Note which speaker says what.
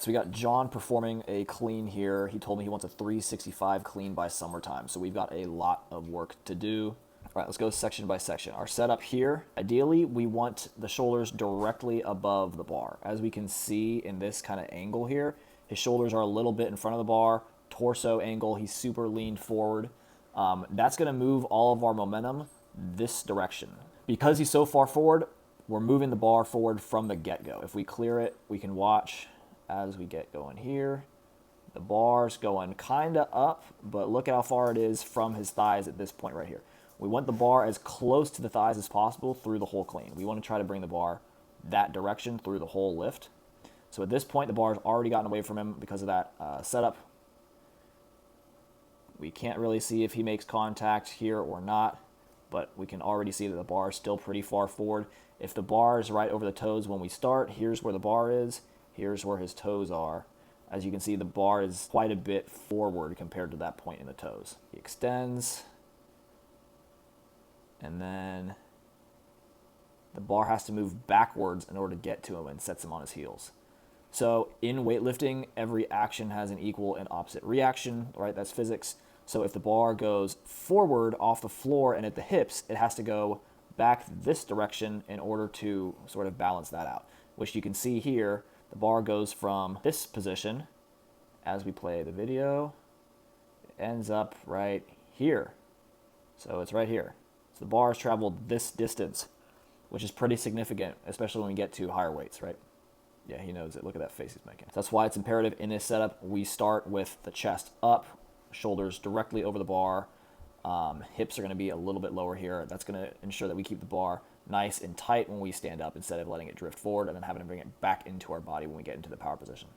Speaker 1: So we got John performing a clean here. He told me he wants a 365 clean by summertime. So we've got a lot of work to do. All right, let's go section by section. Our setup here, ideally, we want the shoulders directly above the bar. As we can see in this kind of angle here, his shoulders are a little bit in front of the bar, torso angle, he's super leaned forward. That's gonna move all of our momentum this direction. Because he's so far forward, we're moving the bar forward from the get-go. If we clear it, we can watch as we get going here. The bar's going kind of up, but look at how far it is from his thighs at this point right here. We want the bar as close to the thighs as possible through the whole clean. We want to try to bring the bar that direction through the whole lift. So at this point, the bar's already gotten away from him because of that setup. We can't really see if he makes contact here or not, but we can already see that the bar is still pretty far forward. If the bar is right over the toes when we start, here's where the bar is, here's where his toes are. As you can see, the bar is quite a bit forward compared to that point in the toes. He extends, and then the bar has to move backwards in order to get to him and sets him on his heels. So in weightlifting, every action has an equal and opposite reaction, right? That's physics. So if the bar goes forward off the floor and at the hips, it has to go back this direction in order to sort of balance that out, which you can see here. The bar goes from this position as we play the video, it ends up right here. So it's right here. So the bar has traveled this distance, which is pretty significant, especially when we get to higher weights, right? Yeah, he knows it. Look at that face he's making. That's why it's imperative in this setup, we start with the chest up, shoulders directly over the bar. Hips are going to be a little bit lower here. That's going to ensure that we keep the bar nice and tight when we stand up instead of letting it drift forward and then having to bring it back into our body when we get into the power position.